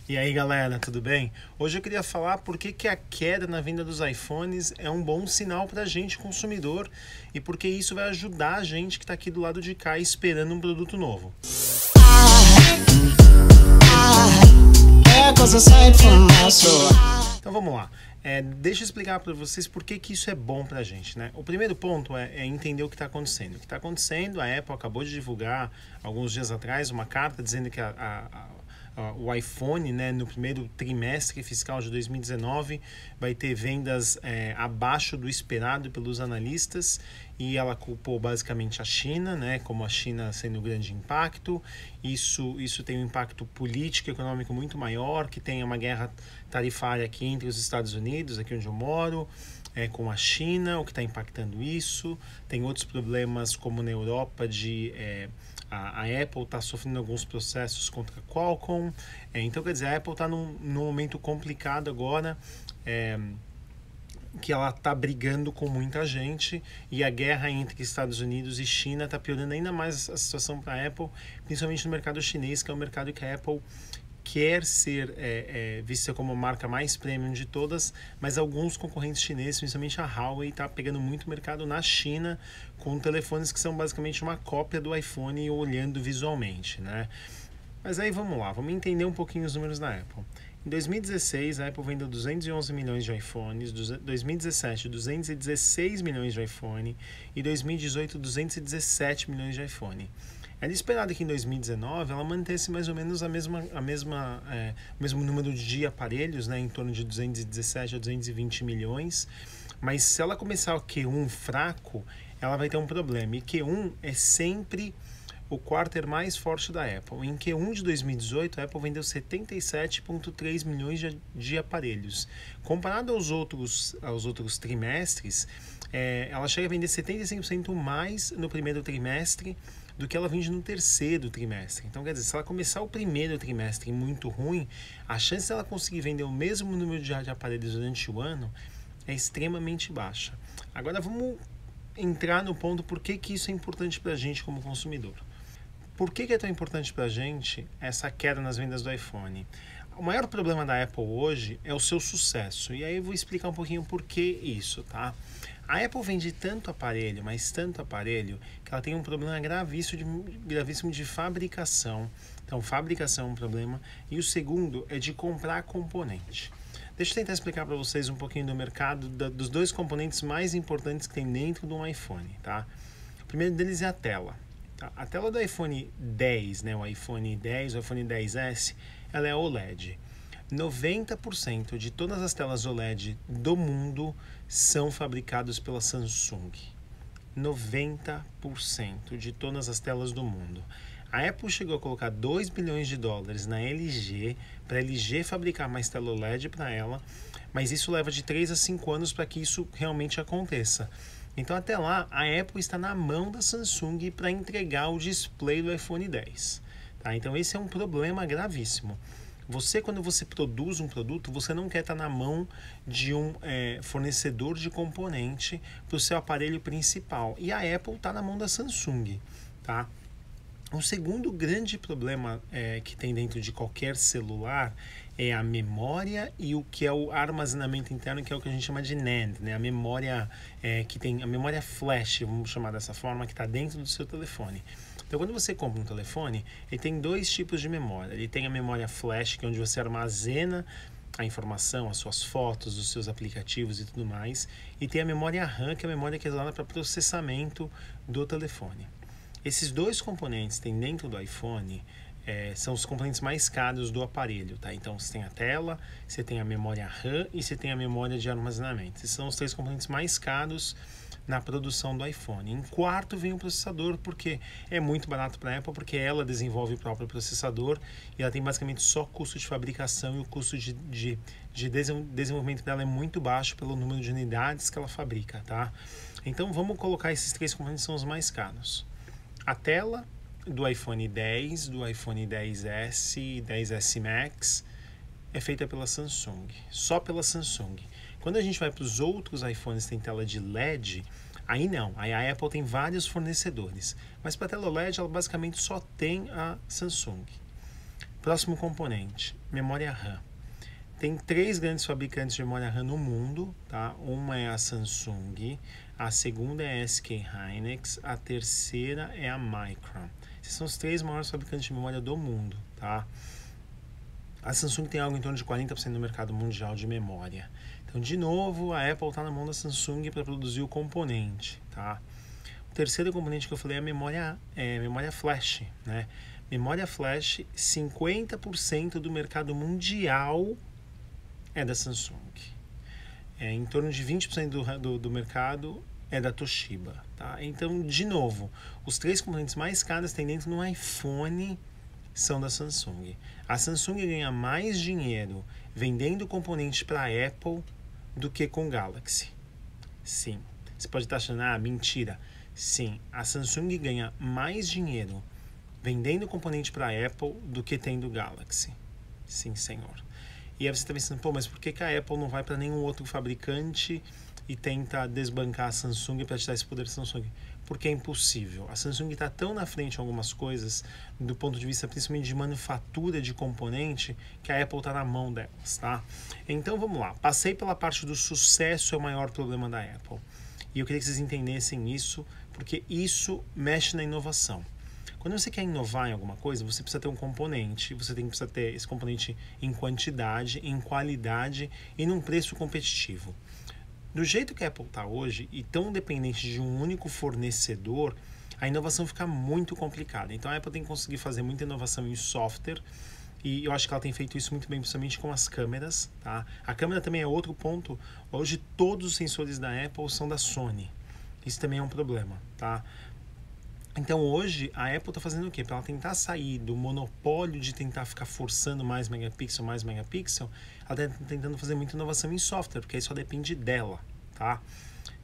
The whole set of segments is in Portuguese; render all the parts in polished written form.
E aí galera, tudo bem? Hoje eu queria falar por que a queda na venda dos iPhones é um bom sinal para a gente consumidor e porque isso vai ajudar a gente que está aqui do lado de cá esperando um produto novo. Então vamos lá, deixa eu explicar para vocês por que isso é bom para a gente, né? O primeiro ponto é entender o que está acontecendo. O que está acontecendo, a Apple acabou de divulgar alguns dias atrás uma carta dizendo que o iPhone, né, no primeiro trimestre fiscal de 2019 vai ter vendas abaixo do esperado pelos analistas, e ela culpou basicamente a China, né, como a China sendo um grande impacto. Isso tem um impacto político e econômico muito maior, que tem uma guerra tarifária aqui entre os Estados Unidos, aqui onde eu moro, com a China, o que está impactando isso. Tem outros problemas como na Europa a Apple está sofrendo alguns processos contra a Qualcomm. Então, quer dizer, a Apple está num momento complicado agora, que ela está brigando com muita gente, e a guerra entre Estados Unidos e China está piorando ainda mais a situação para a Apple, principalmente no mercado chinês, que é o mercado que a Apple quer ser vista como a marca mais premium de todas, mas alguns concorrentes chineses, principalmente a Huawei, está pegando muito mercado na China com telefones que são basicamente uma cópia do iPhone olhando visualmente, né? Mas aí vamos lá, vamos entender um pouquinho os números da Apple. Em 2016, a Apple vendeu 211 milhões de iPhones, 2017, 216 milhões de iPhone e 2018, 217 milhões de iPhone. Era esperado que em 2019 ela mantesse mais ou menos o mesmo número de aparelhos, né, em torno de 217 a 220 milhões, mas se ela começar o Q1 fraco, ela vai ter um problema, e Q1 é sempre o quarter mais forte da Apple. Em Q1 de 2018, a Apple vendeu 77,3 milhões de aparelhos. Comparado aos outros trimestres, ela chega a vender 75% mais no primeiro trimestre do que ela vende no terceiro trimestre. Então, quer dizer, se ela começar o primeiro trimestre muito ruim, a chance dela conseguir vender o mesmo número de aparelhos durante o ano é extremamente baixa. Agora, vamos entrar no ponto por que isso é importante para a gente como consumidor. Por que é tão importante para a gente essa queda nas vendas do iPhone? O maior problema da Apple hoje é o seu sucesso, e aí eu vou explicar um pouquinho por que isso, tá? A Apple vende tanto aparelho, mas tanto aparelho, que ela tem um problema gravíssimo de fabricação. Então, fabricação é um problema, e o segundo é de comprar componente. Deixa eu tentar explicar para vocês um pouquinho do mercado dos dois componentes mais importantes que tem dentro de um iPhone, tá? O primeiro deles é a tela. A tela do iPhone 10, né, o iPhone 10, o iPhone 10S, ela é OLED. 90% de todas as telas OLED do mundo são fabricadas pela Samsung. 90% de todas as telas do mundo. A Apple chegou a colocar 2 bilhões de dólares na LG, para a LG fabricar mais tela OLED para ela, mas isso leva de 3 a 5 anos para que isso realmente aconteça. Então, até lá, a Apple está na mão da Samsung para entregar o display do iPhone 10. Tá? Então, esse é um problema gravíssimo. Quando você produz um produto, você não quer estar na mão de um fornecedor de componente para o seu aparelho principal. E a Apple está na mão da Samsung. Tá? O segundo grande problema que tem dentro de qualquer celular é a memória e o que é o armazenamento interno, que é o que a gente chama de NAND, né? A memória que tem a memória flash, vamos chamar dessa forma, que está dentro do seu telefone. Então, quando você compra um telefone, ele tem dois tipos de memória. Ele tem a memória flash, que é onde você armazena a informação, as suas fotos, os seus aplicativos e tudo mais, e tem a memória RAM, que é a memória que é usada para processamento do telefone. Esses dois componentes que tem dentro do iPhone são os componentes mais caros do aparelho, tá? Então, você tem a tela, você tem a memória RAM e você tem a memória de armazenamento. Esses são os três componentes mais caros na produção do iPhone. Em quarto vem o processador, porque é muito barato para a Apple, porque ela desenvolve o próprio processador e ela tem basicamente só custo de fabricação, e o custo de desenvolvimento dela é muito baixo pelo número de unidades que ela fabrica, tá? Então, vamos colocar esses três componentes, são os mais caros. A tela do iPhone 10, do iPhone 10S e 10S Max é feita pela Samsung, só pela Samsung. Quando a gente vai para os outros iPhones que tem tela de LED, aí não, aí a Apple tem vários fornecedores, mas para tela LED ela basicamente só tem a Samsung. Próximo componente, memória RAM. Tem 3 grandes fabricantes de memória RAM no mundo, tá? Uma é a Samsung, a segunda é a SK Hynix, a terceira é a Micron. Esses são os 3 maiores fabricantes de memória do mundo, tá? A Samsung tem algo em torno de 40% do mercado mundial de memória. Então, de novo, a Apple está na mão da Samsung para produzir o componente, tá? O terceiro componente que eu falei é a memória flash, né? Memória flash, 50% do mercado mundial é da Samsung. Em torno de 20% do mercado é da Toshiba, tá? Então, de novo, os 3 componentes mais caros que tem dentro do iPhone são da Samsung. A Samsung ganha mais dinheiro vendendo componentes para a Apple do que com o Galaxy. Sim. Você pode estar achando, mentira. Sim, a Samsung ganha mais dinheiro vendendo componente para a Apple do que tendo o Galaxy. Sim, senhor. E aí você está pensando, mas por que a Apple não vai para nenhum outro fabricante e tenta desbancar a Samsung para te dar esse poder da Samsung? Porque é impossível. A Samsung está tão na frente em algumas coisas, do ponto de vista principalmente de manufatura de componente, que a Apple está na mão delas, tá? Então vamos lá. Passei pela parte do sucesso é o maior problema da Apple. E eu queria que vocês entendessem isso, porque isso mexe na inovação. Quando você quer inovar em alguma coisa, você precisa ter um componente, você precisa ter esse componente em quantidade, em qualidade e num preço competitivo. Do jeito que a Apple está hoje, e tão dependente de um único fornecedor, a inovação fica muito complicada. Então a Apple tem que conseguir fazer muita inovação em software, e eu acho que ela tem feito isso muito bem, principalmente com as câmeras, tá? A câmera também é outro ponto. Hoje todos os sensores da Apple são da Sony. Isso também é um problema, tá? Então hoje a Apple está fazendo o quê? Para ela tentar sair do monopólio de tentar ficar forçando mais megapixel, ela está tentando fazer muita inovação em software, porque aí só depende dela, tá?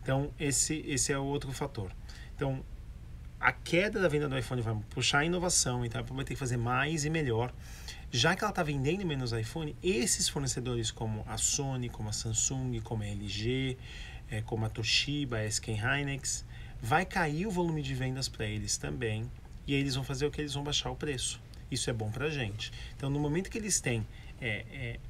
Então esse é o outro fator. Então a queda da venda do iPhone vai puxar a inovação, então a Apple vai ter que fazer mais e melhor. Já que ela está vendendo menos iPhone, esses fornecedores como a Sony, como a Samsung, como a LG, como a Toshiba, a SK Hynix, vai cair o volume de vendas para eles também, e aí eles vão fazer o que? Eles vão baixar o preço. Isso é bom para a gente. Então, no momento que eles têm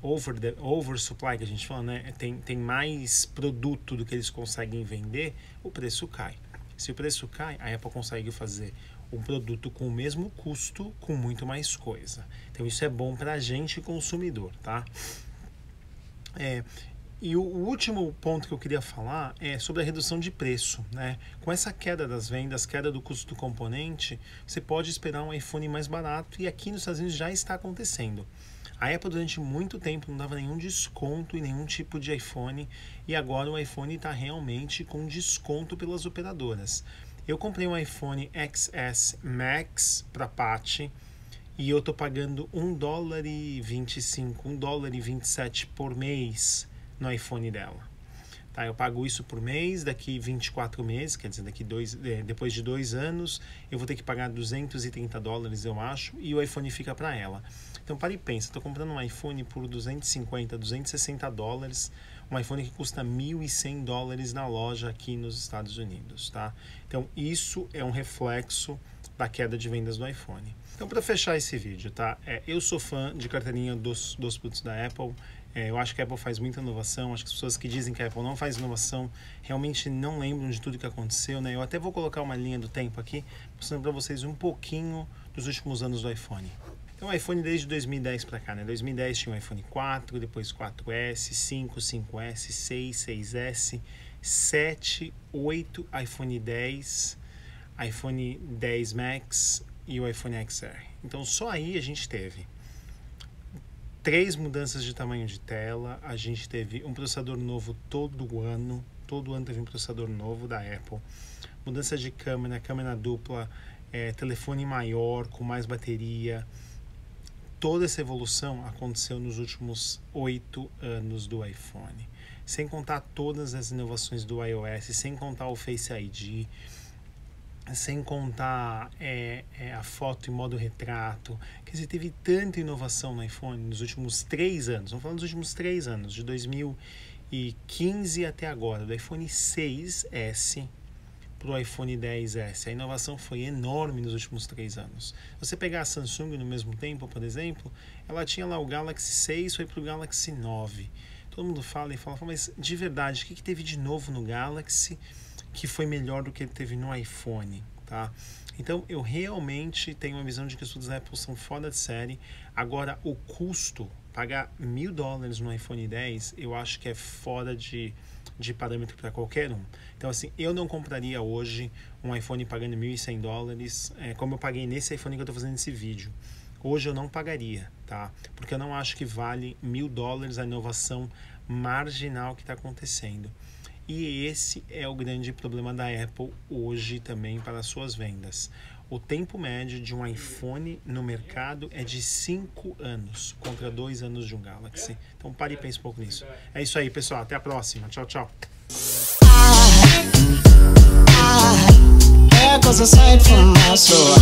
oversupply, que a gente fala, né? Tem mais produto do que eles conseguem vender, o preço cai. Se o preço cai, a Apple consegue fazer um produto com o mesmo custo, com muito mais coisa. Então, isso é bom para a gente, consumidor, tá? E o último ponto que eu queria falar é sobre a redução de preço, né? Com essa queda das vendas, queda do custo do componente, você pode esperar um iPhone mais barato, e aqui nos Estados Unidos já está acontecendo. A Apple durante muito tempo não dava nenhum desconto em nenhum tipo de iPhone, e agora o iPhone está realmente com desconto pelas operadoras. Eu comprei um iPhone XS Max para Pathy e eu estou pagando $1,25, $1,27 por mês no iPhone dela. Tá, eu pago isso por mês, daqui 24 meses, quer dizer, depois de 2 anos, eu vou ter que pagar $230, eu acho, e o iPhone fica para ela. Então, para e pensa, estou comprando um iPhone por $250, $260, um iPhone que custa $1.100 na loja aqui nos Estados Unidos, tá? Então, isso é um reflexo da queda de vendas do iPhone. Então, para fechar esse vídeo, tá? Eu sou fã de carteirinha dos produtos da Apple. Eu acho que a Apple faz muita inovação. Acho que as pessoas que dizem que a Apple não faz inovação realmente não lembram de tudo que aconteceu, né? Eu até vou colocar uma linha do tempo aqui, mostrando para vocês um pouquinho dos últimos anos do iPhone. Então, o iPhone desde 2010 para cá, né? 2010 tinha o iPhone 4, depois 4S, 5, 5S, 6, 6S, 7, 8, iPhone 10, iPhone 10 Max e o iPhone XR. Então, só aí a gente teve 3 mudanças de tamanho de tela, a gente teve um processador novo todo ano teve um processador novo da Apple, mudança de câmera dupla, telefone maior, com mais bateria. Toda essa evolução aconteceu nos últimos 8 anos do iPhone, sem contar todas as inovações do iOS, sem contar o Face ID, sem contar a foto em modo retrato. Quer dizer, teve tanta inovação no iPhone nos últimos 3 anos, vamos falar dos últimos 3 anos, de 2015 até agora, do iPhone 6S, para o iPhone XS. A inovação foi enorme nos últimos 3 anos. Você pegar a Samsung no mesmo tempo, por exemplo, ela tinha lá o Galaxy 6, foi para o Galaxy 9. Todo mundo fala, mas de verdade, o que teve de novo no Galaxy que foi melhor do que teve no iPhone, tá? Então, eu realmente tenho uma visão de que os produtos da Apple são fora de série. Agora, o custo, pagar $1.000 no iPhone X, eu acho que é fora de parâmetro para qualquer um. Então, assim, eu não compraria hoje um iPhone pagando $1.100, como eu paguei nesse iPhone que eu estou fazendo esse vídeo. Hoje eu não pagaria, tá? Porque eu não acho que vale $1.000 a inovação marginal que está acontecendo. E esse é o grande problema da Apple hoje também para as suas vendas. O tempo médio de um iPhone no mercado é de 5 anos, contra 2 anos de um Galaxy. Então pare e pense um pouco nisso. É isso aí, pessoal. Até a próxima. Tchau, tchau. There goes a sight from my soul.